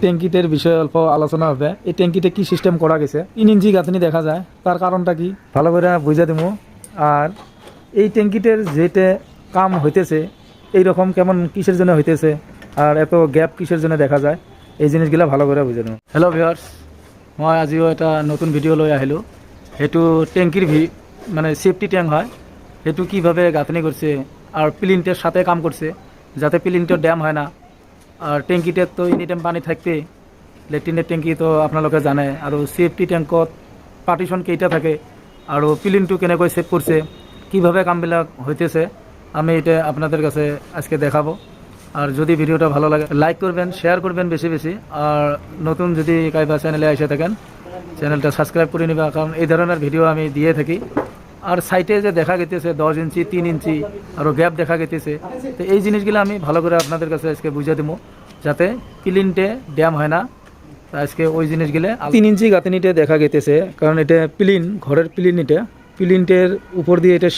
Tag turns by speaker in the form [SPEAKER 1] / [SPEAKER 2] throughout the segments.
[SPEAKER 1] ট্যাঙ্কিটার বিষয়ে অল্প আলোচনা হবে। এই ট্যাঙ্কিতে কি সিস্টেম করা গেছে, 3 ইঞ্চি গাঁথনি দেখা যায়, তার কারণটা কি ভালো করে বুঝা দেবো। আর এই ট্যাঙ্কিটার যেটা কাম হইতেছে এইরকম কেমন কিসের জন্য হইতেছে আর এত গ্যাপ কিসের জন্য দেখা যায়, এই জিনিসগুলো ভালো করে বুঝে দেবো। হেল্ল' ভিউয়ার্স, মই আজিও এটা নতুন ভিডিঅ' লৈ আহিলোঁ। সেইটো ট্যাঙ্কির মানে সেফটি ট্যাঙ্ক হয়, সেইটো কীভাবে গাঁথনি করছে আর প্লিন্টের সাথে কাম করছে যাতে প্লিন্টের ড্যাম হয় না। আর ট্যাঙ্কিতে তো এনি টাইম পানি থাকবে, লেট্ৰিনৰ ট্যাঙ্কি তো আপোনালোকে জানে। আৰু সেফটি ট্যাঙ্কত পার্টিশন কেইটা থাকে আৰু প্লিনটো কেনেকৈ সেভ করছে, কীভাবে কামবিলাক হইতেছে, আমি এটা আপনাদের কাছে আজকে দেখাবো। আর যদি ভিডিওটা ভালো লাগে লাইক করবেন, শেয়ার করবেন বেশি বেশি। আর নতুন যদি কাইবা চ্যানেলে এসে থাকেন চ্যানেলটা সাবস্ক্রাইব করে নিবা, কারণ এই ধরনের ভিডিও আমি দিয়ে থাকি। আর সাইটে যে দেখা গেতেছে 10 ইঞ্চি 3 ইঞ্চি আরও গ্যাপ দেখা গেতেছে, তো এই জিনিসগুলো আমি ভালো করে আপনাদের কাছে আজকে বুঝিয়ে দেবো যাতে প্লিন্টে ড্যাম হয় না। আজকে ওই জিনিসগুলো 3 ইঞ্চি গাঁথনিতে দেখা গেতেছে, কারণ এটা প্লিন, ঘরের প্লিন। এটা প্লিন্টের উপর দিয়ে এটা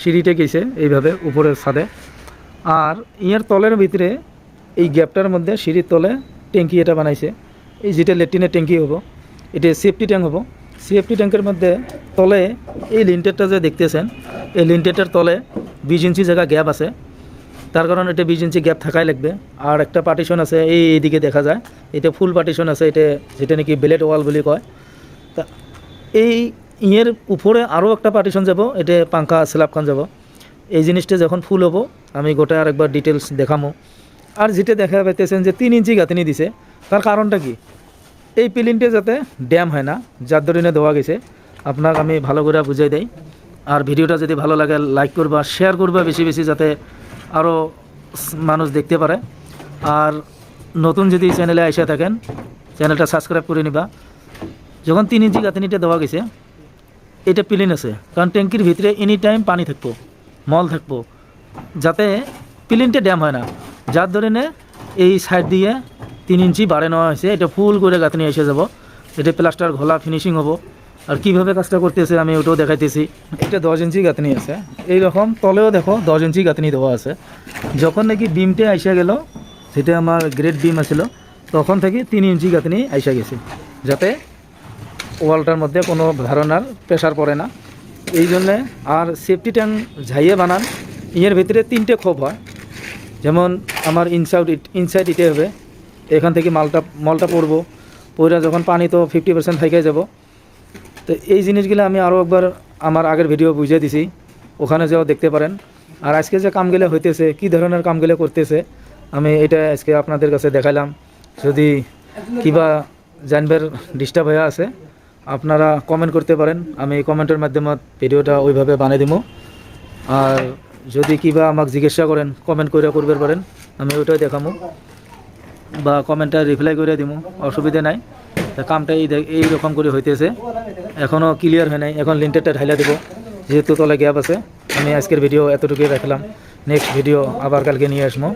[SPEAKER 1] সিঁড়িতে গেছে এইভাবে উপরের ছাদে। আর ইয়ার তলের ভিতরে এই গ্যাপটার মধ্যে সিঁড়ির তলে ট্যাঙ্কি এটা বানাইছে। এই যেটা লেট্রিনের ট্যাঙ্কি হবো, এটা সেফটি ট্যাঙ্ক হবো। সেফটি ট্যাঙ্কের মধ্যে তলে এই লিন্টারটা যে দেখতেছেন, এই লিন্টারটার তলে 20 ইঞ্চি জায়গা গ্যাপ আছে। তার কারণ এটা 20 ইঞ্চি গ্যাপ থাকাই লাগবে। আর একটা পার্টিশন আছে এইদিকে দেখা যায়, এটা ফুল পার্টিশন আছে, এটা যেটা নাকি ব্লেড ওয়াল বলে কয়। তা এই ইয়ের উপরে আরও একটা পার্টিশন যাব, এটা পাঙ্খা স্ল্যাবখান যাব। এই জিনিসটা যখন ফুল হবো আমি গোটা আরেকবার ডিটেলস দেখামো। আর যেটা দেখা পাইতেছেন যে 3 ইঞ্চি গাঁথনি দিছে, তার কারণটা কি, এই প্লিনটে যাতে ড্যাম হয় না, যার ধরনে দেওয়া গেছে। আপনার আমি ভালো করে বুঝাই দেই। আর ভিডিওটা যদি ভালো লাগে লাইক করবা, শেয়ার করবা বেশি বেশি, যাতে আরও মানুষ দেখতে পারে। আর নতুন যদি চ্যানেলে এসে থাকেন চ্যানেলটা সাবস্ক্রাইব করে নিবা। যখন 3 ইঞ্চি গাঁথনিটা দেওয়া গেছে, এটা প্লিন আছে, কারণ ট্যাঙ্কির ভিতরে এনি টাইম পানি থাকবো, মল থাকবো, যাতে প্লিনটে ড্যাম হয় না। যার ধরনে এই সাইড দিয়ে 3 ইঞ্চি বাড়ে নেওয়া হয়েছে, এটা ফুল করে গাঁথনি এসে যাব। এটা প্লাস্টার ঘোলা ফিনিশিং হবো। আর কীভাবে কাজটা করতেছে আমি ওটাও দেখাইতেছি। এটা 10 ইঞ্চি গাঁথনি আছে, এইরকম তলেও দেখো 10 ইঞ্চি গাঁথনি দেওয়া আছে। যখন নাকি বিমটে আইসা গেল, সেটা আমার গ্রেড বিম আছিল, তখন থেকে 3 ইঞ্চি গাঁথনি আইসা গেছে, যাতে ওয়ালটার মধ্যে কোনো ধরনের প্রেশার পড়ে না, এই জন্যে। আর সেফটি ট্যাঙ্ক ঝাইয়ে বানান, এর ভিতরে 3টে খোপ হয়। যেমন আমার ইনসাইড ইটে হবে, এখান থেকে মলটা পড়বো, পড়া যখন পানি তো 50% থেকে যাব। তো এই জিনিসগুলো আমি আরও একবার আমার আগের ভিডিও বুঝিয়ে দিছি, ওখানে যাও দেখতে পারেন। আর আজকে যে কামগুলো হইতেছে, কী ধরনের কামগুলো করতেছে, আমি এটা আজকে আপনাদের কাছে দেখাইলাম। যদি কিবা জানবার ডিস্টার্ব হয়ে আছে আপনারা কমেন্ট করতে পারেন, আমি কমেন্টের মাধ্যমে ভিডিওটা ওইভাবে বানিয়ে দিব। আর যদি কিবা আমাকে জিজ্ঞাসা করেন কমেন্ট করে করবে পারেন, আমি ওইটাই দেখামো বা কমেন্টটা রিপ্লাই করে দিব, অসুবিধা নাই। কামটা এইরকম করে হইতেছে, এখনও ক্লিয়ার হয় নাই। এখন লিন্টারটা ঢাইলা দেবো, যেহেতু তলে গ্যাপ আছে। আমি আজকের ভিডিও এতটুকুই রাখলাম, নেক্সট ভিডিও আবার কালকে নিয়ে আসবো।